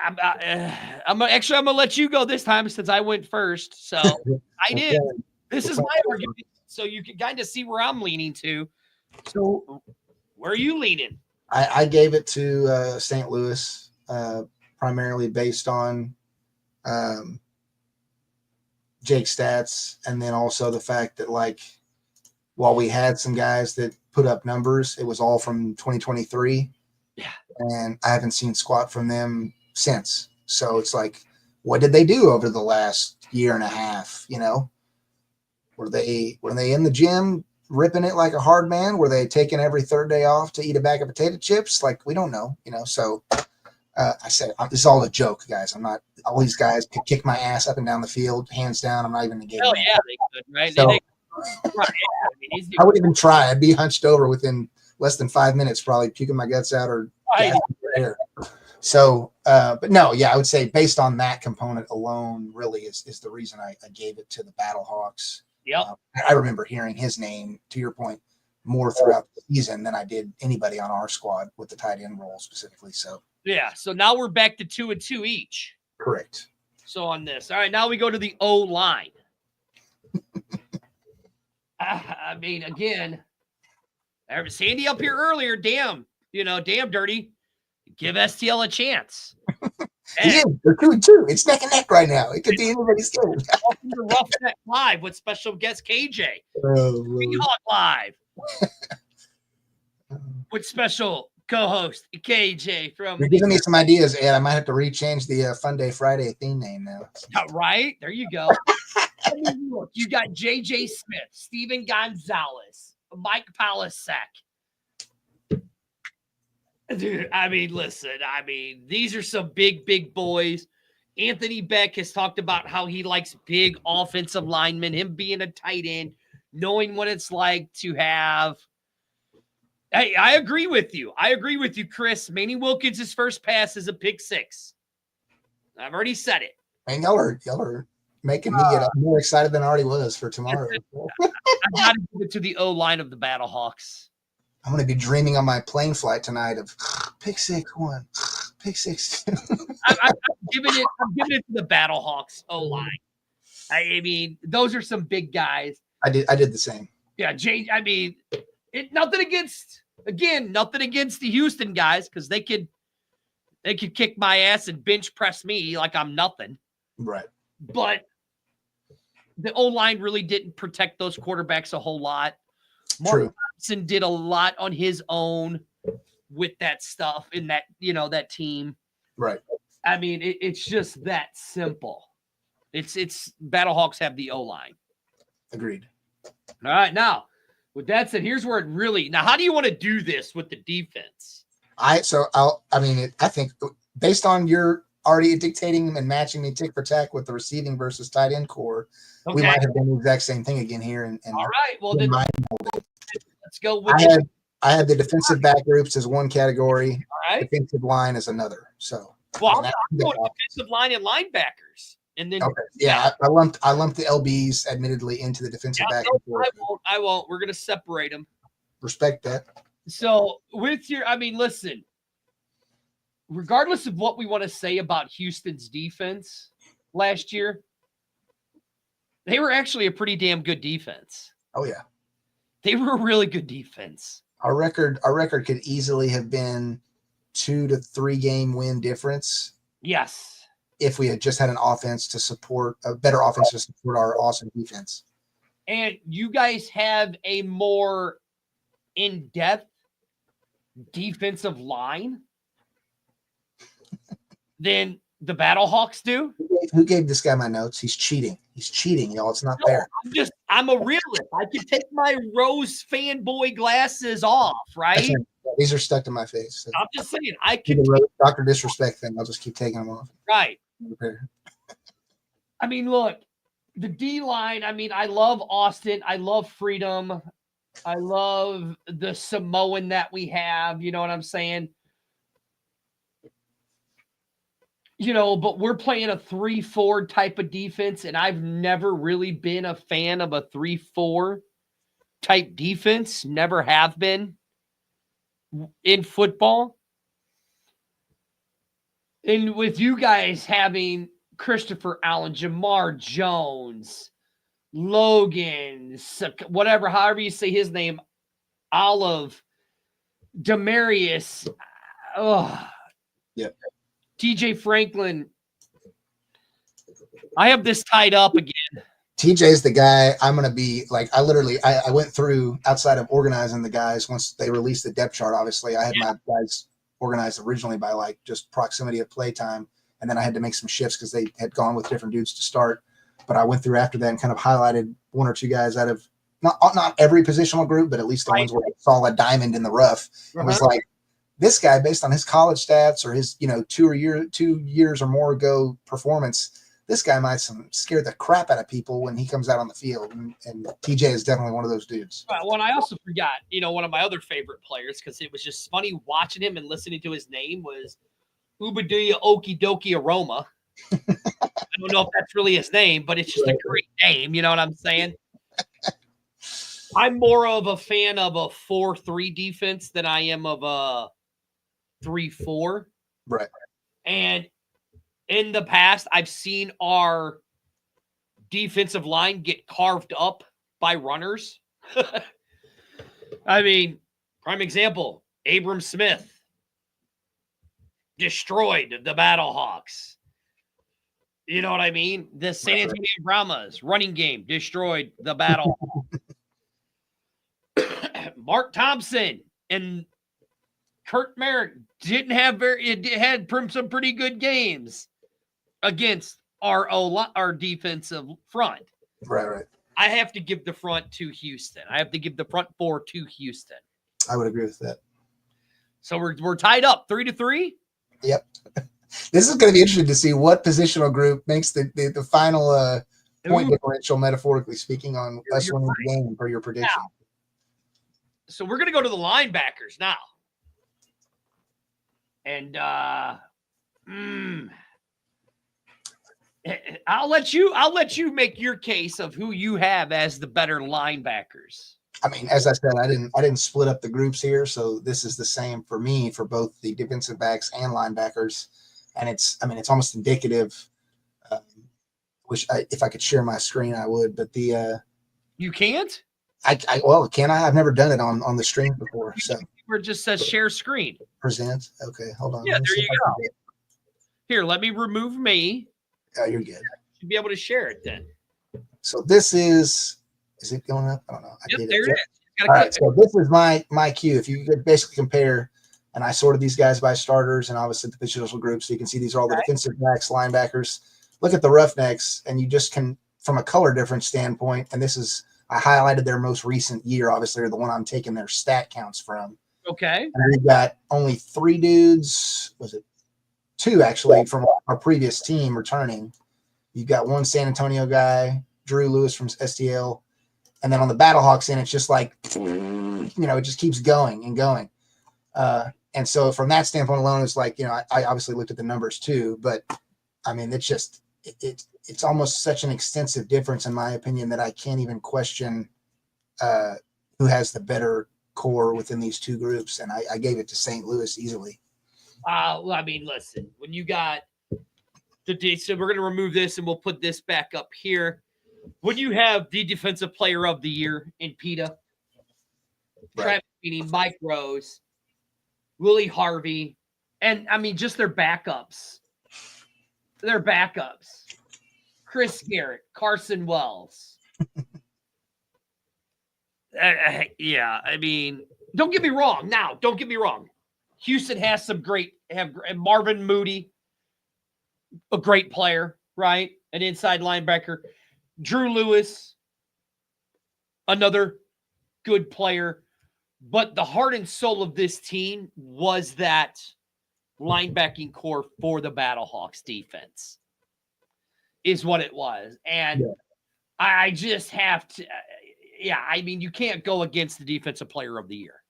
I'm gonna let you go this time since I went first. So I did. This is my argument, so you can kind of see where I'm leaning to. So where are you leaning? I gave it to St. Louis, primarily based on Jake's stats, and then also the fact that, like, while we had some guys that put up numbers, it was all from 2023. Yeah. And I haven't seen squat from them since. So it's like, what did they do over the last year and a half? You know, were they in the gym ripping it like a hard man? Were they taking every third day off to eat a bag of potato chips? Like, we don't know, you know? So I said, this is all a joke, guys. I'm not, all these guys could kick my ass up and down the field, hands down. I'm not even negating. Oh yeah, they could, right? So, right. I mean, I wouldn't even try. I'd be hunched over within less than 5 minutes, probably puking my guts out or gasping for air. So, but no, yeah, I would say based on that component alone, really is the reason I gave it to the BattleHawks. Yep. I remember hearing his name, to your point, more throughout the season than I did anybody on our squad with the tight end role specifically. So, yeah. So now we're back to 2 and 2 each. correct. So on this, all right. Now we go to the O line. I mean, again, Sandy up here earlier. Damn, damn dirty. Give STL a chance. Yeah, they're 2 and 2. It's neck and neck right now. It could be anybody's game. Welcome to Roughneck Live with special guest KJ. BHawk Live with special co-host KJ from. You're giving me some ideas, Ed. I might have to rechange the Fun Day Friday theme name now. Right there, you go. Look, you got JJ Smith, Steven Gonzalez, Mike Palasak. Dude, I mean, listen, these are some big boys. Anthony Beck has talked about how he likes big offensive linemen, him being a tight end, knowing what it's like to have. Hey, I agree with you. Chris. Manny Wilkins' first pass is a pick six. I've already said it. And y'all are making me get more excited than I already was for tomorrow. I got to give it to the O-line of the BattleHawks. I'm going to be dreaming on my plane flight tonight of pick 6-1, pick 6-2. I'm giving it to the BattleHawks O-line. I mean, those are some big guys. I did the same. Yeah, nothing against the Houston guys, because they could kick my ass and bench press me like I'm nothing. Right. But the O-line really didn't protect those quarterbacks a whole lot. Mark Thompson did a lot on his own with that stuff in that, that team. Right. I mean, it's just that simple. It's BattleHawks have the O-line. Agreed. All right. Now, with that said, here's where it really, now, how do you want to do this with the defense? I think based on your already dictating and matching me tick for tack with the receiving versus tight end core, we might have done the exact same thing again here. And all right, well then let's go with I had the defensive back groups as one category, all right, defensive line as another. So I'm going defensive line and linebackers, and then I lumped the LBs admittedly into the defensive back. I won't. We're gonna separate them. Respect that. So listen. Regardless of what we want to say about Houston's defense last year, they were actually a pretty damn good defense. Oh, yeah. They were a really good defense. Our record could easily have been 2 to 3 game win difference. Yes. If we had just had a better offense to support our awesome defense. And you guys have a more in-depth defensive line than the BHawks do. Who gave this guy my notes? He's cheating. He's cheating, y'all. It's not fair. I'm a realist. I can take my rose fanboy glasses off, right? These are stuck to my face. So. I'm just saying, I can. Dr. Disrespect thing. I'll just keep taking them off. Right. I mean, look, the D line. I mean, I love Austin. I love Freedom. I love the Samoan that we have. You know what I'm saying? You know, but we're playing a 3-4 type of defense, and I've never really been a fan of a 3-4 type defense. Never have been in football. And with you guys having Christopher Allen, Jamar Jones, Logan, whatever, however you say his name, Olive, Demarius, TJ Franklin. I have this tied up again. TJ's the guy I'm going to be like, I went through outside of organizing the guys once they released the depth chart. Obviously, I had my guys organized originally by like just proximity of play time. And then I had to make some shifts because they had gone with different dudes to start. But I went through after that and kind of highlighted one or two guys out of not every positional group, but at least the ones where I saw a diamond in the rough. And was like, this guy, based on his college stats or his, 2 years or more ago performance, this guy might scare the crap out of people when he comes out on the field. And TJ is definitely one of those dudes. Well, and I also forgot, one of my other favorite players, because it was just funny watching him and listening to his name, was Ubadiah Okie Dokie Aroma. I don't know if that's really his name, but it's just a great name. You know what I'm saying? I'm more of a fan of a 4-3 defense than I am of a 3-4. Right. And in the past, I've seen our defensive line get carved up by runners. I mean, prime example, Abram Smith destroyed the BHawks. You know what I mean? The San Antonio Brahmas running game destroyed the BHawks. Mark Thompson and Kurt Merrick had some pretty good games against our defensive front. Right. I have to give the front to Houston. I have to give the front four to Houston. I would agree with that. So we're tied up 3-3. Yep. This is going to be interesting to see what positional group makes the final point differential, metaphorically speaking, on us winning the game for your prediction. Now, so we're going to go to the linebackers now. And I'll let you make your case of who you have as the better linebackers. I mean, as I said, I didn't split up the groups here, so this is the same for me for both the defensive backs and linebackers, and it's almost indicative. If I could share my screen, I would, but you can't. Can I? I've never done it on the stream before, so where it just says share screen. Present. Okay, hold on. Yeah, there you go. Here, let me remove me. Oh, you're good. You'll be able to share it then. So this is it going up? I don't know. Yep, there it is. All right, so this is my cue. If you could basically compare, and I sorted these guys by starters and obviously the positional groups, so you can see these are all the defensive backs, linebackers. Look at the Roughnecks, and you just can, from a color difference standpoint, and this is, I highlighted their most recent year, obviously, or the one I'm taking their stat counts from. Okay. And we've got only 3 dudes, was it 2 actually, from our previous team returning. You've got 1 San Antonio guy, Drew Lewis from STL. And then on the BHawks end, it's just like, it just keeps going and going. And so from that standpoint alone, it's like, I obviously looked at the numbers too, but I mean, it's just, it's almost such an extensive difference in my opinion that I can't even question who has the better core within these 2 groups. And I gave it to St. Louis easily. Well, I mean, listen, when you got so we're going to remove this and we'll put this back up here. When you have the defensive player of the year in PETA, Right. meaning Mike Rose, Willie Harvey, and I mean just their backups. Their backups. Chris Garrett, Carson Wells. Yeah, I mean, don't get me wrong. Now, don't get me wrong. Houston has some Marvin Moody, a great player, right? An inside linebacker. Drew Lewis, another good player. But the heart and soul of this team was that linebacking core for the Battlehawks defense is what it was. And I just have to, I mean, you can't go against the defensive player of the year.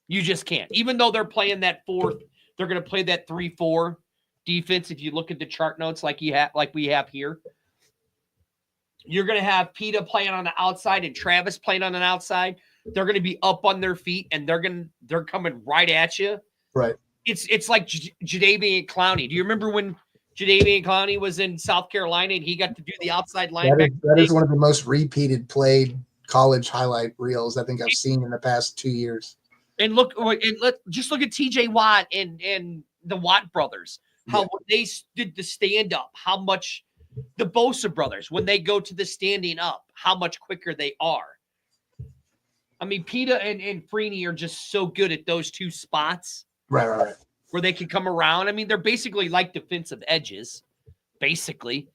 You just can't. Even though they're playing that they're going to play that 3-4 defense. If you look at the chart notes like we have here, you're going to have Peta playing on the outside and Travis playing on an outside. They're going to be up on their feet and they're coming right at you. Right. It's like Jadeveon Clowney. Do you remember when Jadeveon Clowney was in South Carolina and he got to do the outside linebacker? That is one of the most repeated played college highlight reels I think I've seen in the past 2 years. And just look at TJ Watt and the Watt brothers. How when they did the stand up, how much the Bosa brothers, when they go to the standing up, how much quicker they are. I mean, Peta and Freeney are just so good at those two spots. Right. Where they can come around. I mean, they're basically like defensive edges, basically.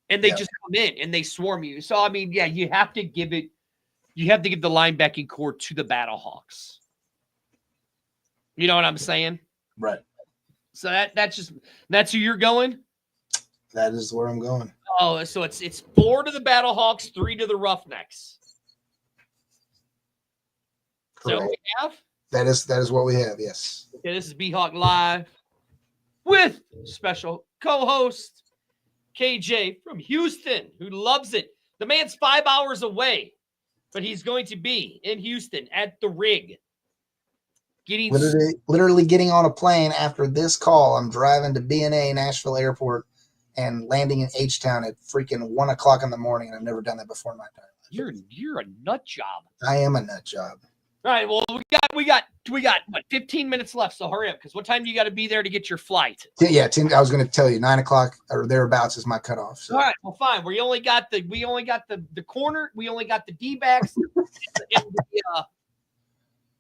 And they just come in and they swarm you. So, I mean, you have to give the linebacking core to the Battlehawks. You know what I'm saying? Right. So that's who you're going? That is where I'm going. Oh, so it's 4 to the Battlehawks, 3 to the Roughnecks. Correct. So we have? That is what we have, yes. Okay, this is BHawk Live with special co-host KJ from Houston, who loves it. The man's 5 hours away, but he's going to be in Houston at the rig. Literally getting on a plane after this call. I'm driving to BNA Nashville Airport and landing in H-Town at freaking 1 o'clock in the morning. And I've never done that before in my entire life. You're a nut job. I am a nut job. All right. Well, we got what 15 minutes left. So hurry up, because what time do you got to be there to get your flight? Yeah, Tim. I was going to tell you 9 o'clock or thereabouts is my cutoff. So. All right. Well, fine. We only got the corner. We only got the D-backs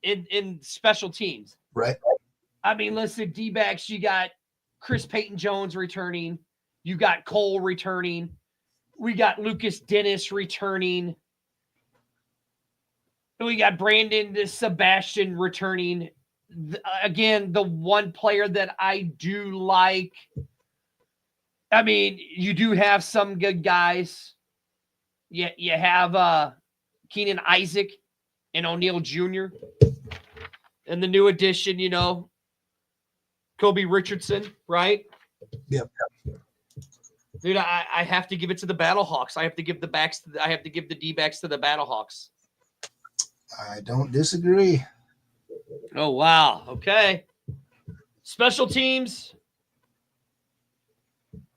in special teams. Right. I mean, listen, D-backs. You got Chris Payton-Jones returning. You got Cole returning. We got Lucas Dennis returning. We got Brandon Sebastian returning. Again, the one player that I do like. I mean, you do have some good guys. You have Keenan Isaac and O'Neal Jr. And the new addition, Kobe Richardson, right? Yep. Dude, I have to give it to the Battlehawks. I have to give the D-backs to the Battlehawks. I don't disagree. Oh, wow. Okay. Special teams.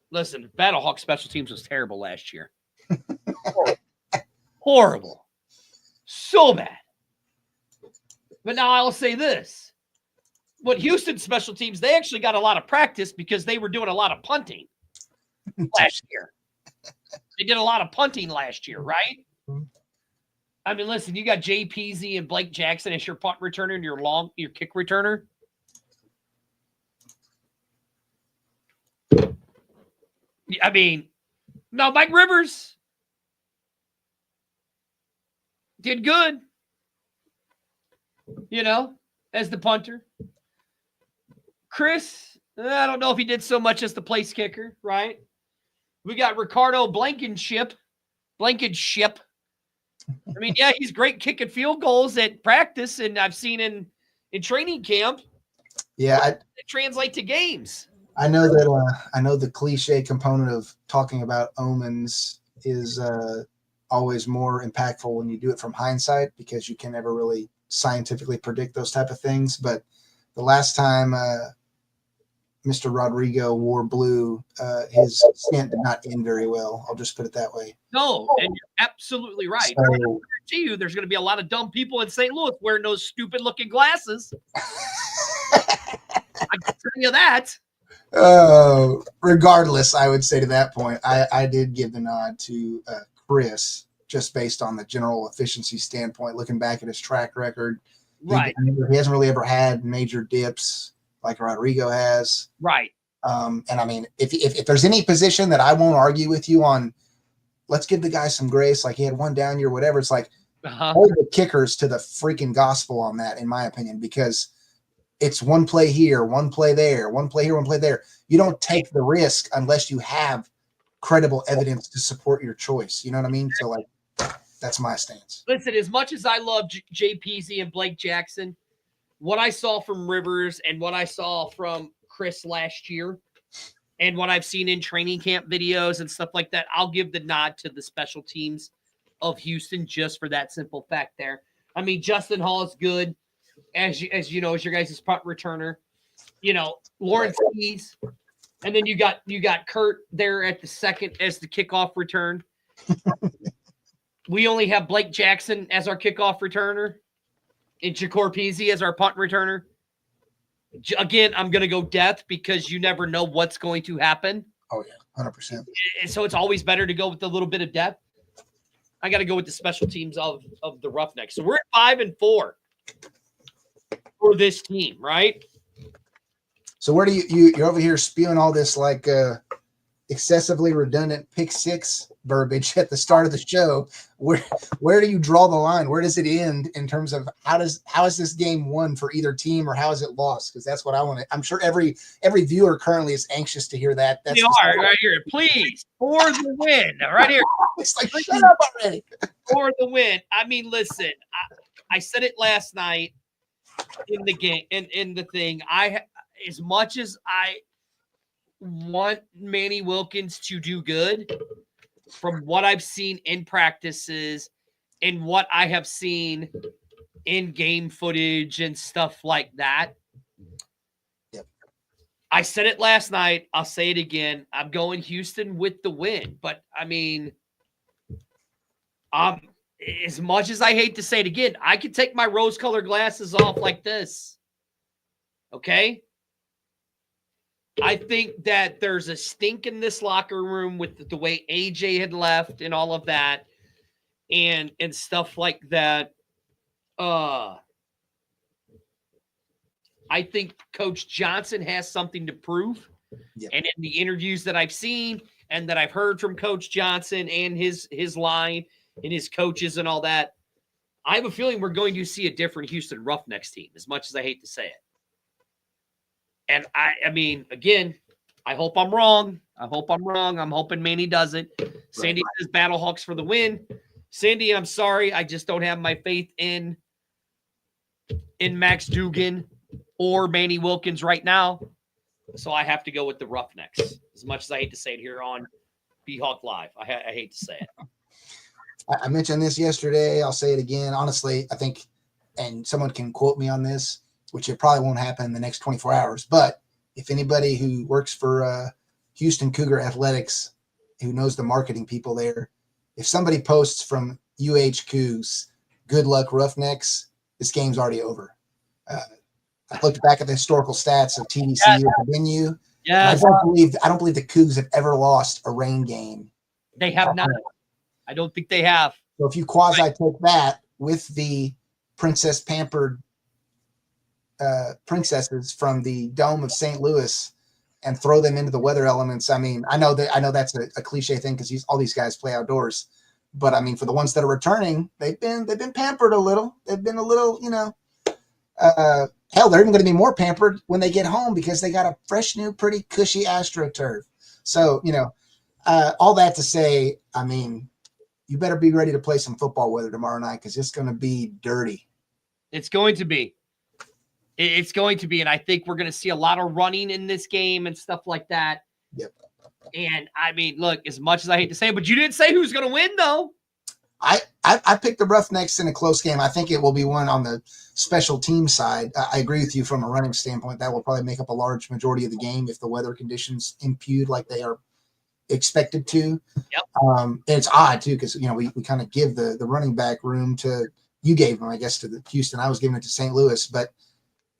Listen, Battlehawk special teams was terrible last year. Horrible. So bad. But now I'll say this. What Houston special teams, they actually got a lot of practice because they were doing a lot of punting last year. They did a lot of punting last year, right? I mean, listen, you got Jay Peasy and Blake Jackson as your punt returner and your kick returner. I mean, no, Mike Rivers did good, as the punter. Chris, I don't know if he did so much as the place kicker, right? We got Ricardo Blankenship. I mean, yeah, he's great kicking field goals at practice, and I've seen in training camp. Yeah, it translates to games. I know that. I know the cliche component of talking about omens is always more impactful when you do it from hindsight because you can never really scientifically predict those type of things. But the last time Mr. Rodrigo wore blue, his stint did not end very well. I'll just put it that way. No, and you're absolutely right. So guarantee you there's going to be a lot of dumb people in St. Louis wearing those stupid looking glasses. I can tell you that. Regardless, I would say to that point, I did give the nod to Chris just based on the general efficiency standpoint, looking back at his track record. Right. He hasn't really ever had major dips like Rodrigo has. Right. And I mean, if there's any position that I won't argue with you on, let's give the guy some grace. Like he had one down year, whatever. It's like hold the kickers to the freaking gospel on that, in my opinion, because it's one play here, one play there, one play here, one play there. You don't take the risk unless you have credible evidence to support your choice. You know what I mean? So like, that's my stance. Listen, as much as I love JPZ and Blake Jackson, what I saw from Rivers and what I saw from Chris last year and what I've seen in training camp videos and stuff like that, I'll give the nod to the special teams of Houston just for that simple fact there. I mean, Justin Hall is good, as you know, as your guys' punt returner. You know, Lawrence Keys. And then you got Kurt there at the second as the kickoff return. We only have Blake Jackson as our kickoff returner and Jakor Peasy as our punt returner. Again, I'm going to go depth because you never know what's going to happen. Oh, yeah, 100%. And so it's always better to go with a little bit of depth. I got to go with the special teams of the Roughnecks. So we're at 5-4 for this team, right? So where do you're over here spewing all this like excessively redundant pick six verbiage at the start of the show? Where do you draw the line? Where does it end in terms of how is this game won for either team, or how is it lost? Because that's what I want to. I'm sure every viewer currently is anxious to hear that. That's right here, please, for the win, right here. It's like shut up already. For the win. I mean, listen, I said it last night in the game, in the thing. As much as I want Manny Wilkins to do good, from what I've seen in practices and what I have seen in game footage and stuff like that. Yep. I said it last night. I'll say it again. I'm going Houston with the win. But, I mean, as much as I hate to say it again, I could take my rose-colored glasses off like this. Okay? I think that there's a stink in this locker room with the way AJ had left and all of that and stuff like that. I think Coach Johnson has something to prove. Yep. And in the interviews that I've seen and that I've heard from Coach Johnson and his line and his coaches and all that, I have a feeling we're going to see a different Houston Roughnecks team, as much as I hate to say it. And I mean, again, I hope I'm wrong. I'm hoping Manny doesn't. Sandy says Battlehawks for the win. Sandy, I'm sorry. I just don't have my faith in Max Dugan or Manny Wilkins right now. So I have to go with the Roughnecks. As much as I hate to say it here on BHawk Live. I hate to say it. I mentioned this yesterday. I'll say it again. Honestly, I think, and someone can quote me on this, which it probably won't happen in the next 24 hours. But if anybody who works for Houston Cougar Athletics, who knows the marketing people there, if somebody posts from UH Cougs, good luck Roughnecks, this game's already over. I looked back at the historical stats of TDC at the venue. Yeah, I don't believe the Cougs have ever lost a rain game. They have not. I don't think they have. So if you take that with the princess pampered princesses from the Dome of St. Louis and throw them into the weather elements. I mean, I know that's a cliche thing because all these guys play outdoors, but I mean, for the ones that are returning, they've been pampered a little. They've been a little, hell, they're even going to be more pampered when they get home because they got a fresh, new, pretty cushy AstroTurf. So, all that to say, I mean, you better be ready to play some football weather tomorrow night because it's going to be dirty. It's going to be. It's going to be, and I think we're going to see a lot of running in this game and stuff like that. Yep. And, I mean, look, as much as I hate to say it, but you didn't say who's going to win, though. I picked the Roughnecks in a close game. I think it will be one on the special team side. I agree with you from a running standpoint. That will probably make up a large majority of the game if the weather conditions impede like they are expected to. Yep. And it's odd too, because we kind of give the running back room to, you gave them, I guess, to the Houston. I was giving it to St. Louis, but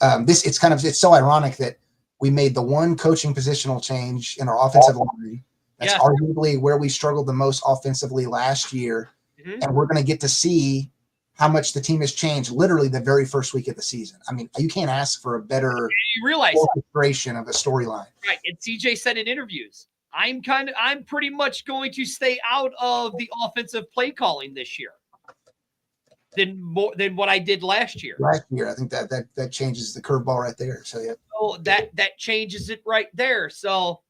it's so ironic that we made the one coaching positional change in our offensive line. That's arguably where we struggled the most offensively last year. Mm-hmm. And we're going to get to see how much the team has changed literally the very first week of the season. I mean, you can't ask for a better orchestration of a storyline. Right. And CJ said in interviews, I'm pretty much going to stay out of the offensive play calling this year than what I did last year. Last year, I think that changes the curveball right there. So yeah. So that changes it right there. So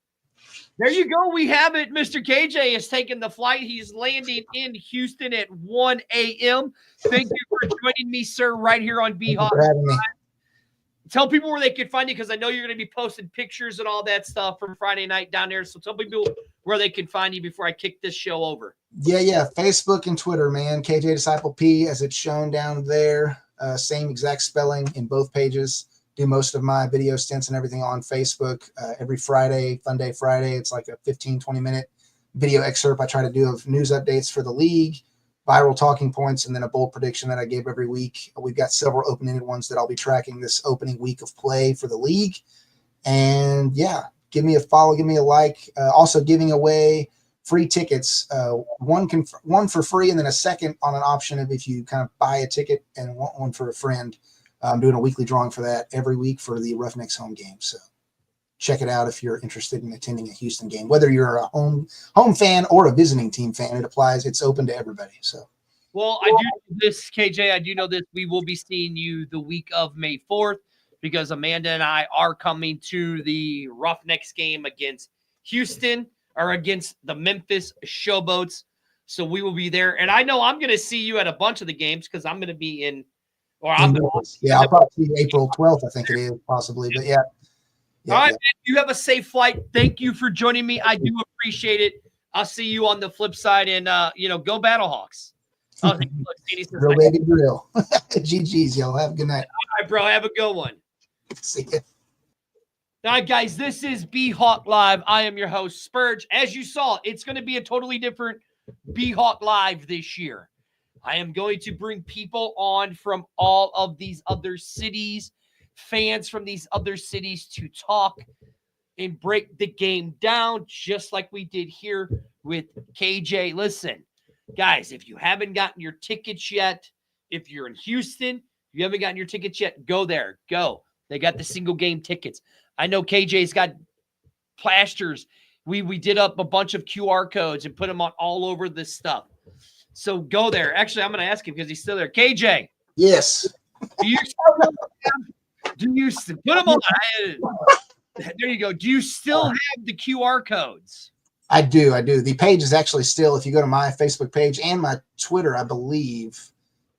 there you go. We have it. Mr. KJ is taking the flight. He's landing in Houston at 1 a.m. Thank you for joining me, sir, right here on BHawk. Tell people where they can find you, because I know you're going to be posting pictures and all that stuff from Friday night down there. So tell people where they can find you before I kick this show over. Yeah. Facebook and Twitter, man. KJ Disciple P, as it's shown down there. Same exact spelling in both pages. Do most of my video stints and everything on Facebook every Friday, Fun Day Friday. It's like a 15, 20-minute video excerpt I try to do of news updates for the league, viral talking points, and then a bold prediction that I gave every week. We've got several open-ended ones that I'll be tracking this opening week of play for the league. And yeah, give me a follow, give me a like. Also giving away free tickets, one for free, and then a second on an option of if you kind of buy a ticket and want one for a friend. I'm doing a weekly drawing for that every week for the Roughnecks home game. So check it out if you're interested in attending a Houston game, whether you're a home fan or a visiting team fan. It applies. It's open to everybody. So, well, I do know this, KJ. I do know this. We will be seeing you the week of May 4th, because Amanda and I are coming to the Roughnecks game against Houston, or against the Memphis Showboats. So we will be there. And I know I'm going to see you at a bunch of the games, because I'm going to be in. I'll probably see April 12th, I think it is, possibly. But yeah. All right, man, you have a safe flight. Thank you for joining me. I do appreciate it. I'll see you on the flip side, and go Battlehawks. Oh, Real baby drill. GG's, y'all. Have a good night. All right, bro. Have a good one. See ya. All right, guys, this is BHawk Live. I am your host, Spurge. As you saw, it's going to be a totally different BHawk Live this year. I am going to bring people on from all of these other cities, fans from these other cities, to talk and break the game down, just like we did here with KJ. Listen, guys, if you haven't gotten your tickets yet, if you're in Houston, if you haven't gotten your tickets yet, go there. Go. They got the single game tickets. I know KJ's got plasters. We did up a bunch of QR codes and put them on all over this stuff. So go there. Actually, I'm going to ask him because he's still there. KJ. Yes. Do you put them on? There you go. Do you still have the QR codes? I do. The page is actually still, if you go to my Facebook page and my Twitter, I believe,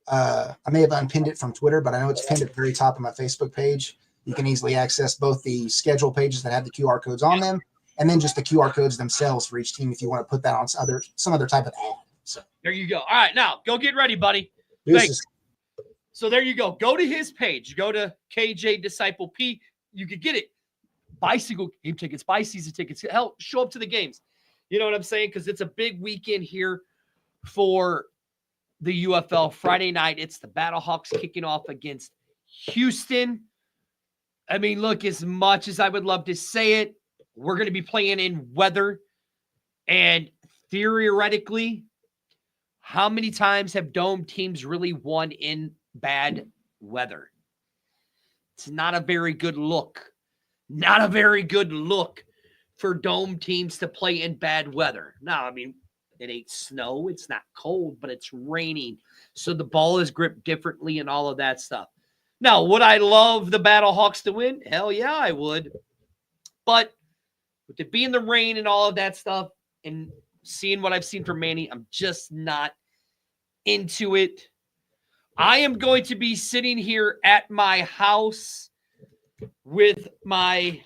I may have unpinned it from Twitter, but I know it's pinned at the very top of my Facebook page. You can easily access both the schedule pages that have the QR codes on them, and then just the QR codes themselves for each team if you want to put that on some other type of ad. So there you go. All right, now go get ready, buddy. So there you go. Go to his page. Go to KJ Disciple P. You could get it. Buy single game tickets. Buy season tickets. Hell, show up to the games. You know what I'm saying? Because it's a big weekend here for the UFL. Friday night, it's the Battlehawks kicking off against Houston. I mean, look, as much as I would love to say it, we're going to be playing in weather. And theoretically, how many times have dome teams really won in bad weather? It's not a very good look. Not a very good look for dome teams to play in bad weather. Now, I mean, it ain't snow. It's not cold, but it's raining. So the ball is gripped differently and all of that stuff. Now, would I love the Battlehawks to win? Hell yeah, I would. But with it being the rain and all of that stuff, and seeing what I've seen from Manny, I'm just not into it. I am going to be sitting here at my house with my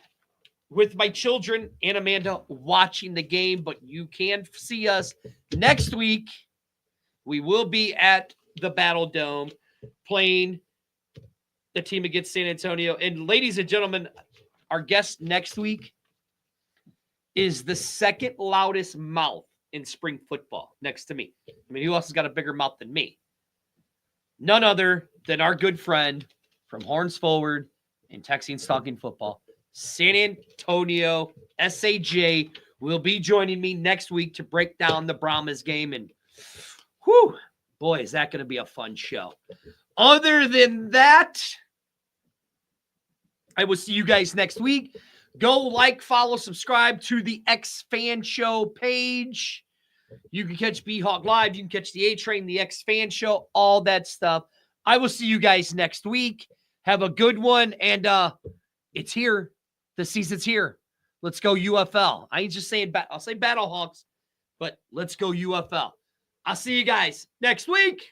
children and Amanda watching the game, but you can see us next week. We will be at the Battle Dome playing the team against San Antonio. And ladies and gentlemen, our guest next week is the second loudest mouth in spring football next to me. I mean, who else has got a bigger mouth than me? None other than our good friend from Horns Forward and Texans Talking Football, San Antonio SAJ, will be joining me next week to break down the Brahmas game. And whew, boy, is that going to be a fun show. Other than that, I will see you guys next week. Go like, follow, subscribe to the X Fan Show page. You can catch BHawk Live. You can catch the A-Train, the X Fan Show, all that stuff. I will see you guys next week. Have a good one. And it's here. The season's here. Let's go UFL. I ain't just saying, I'll say Battlehawks, but let's go UFL. I'll see you guys next week.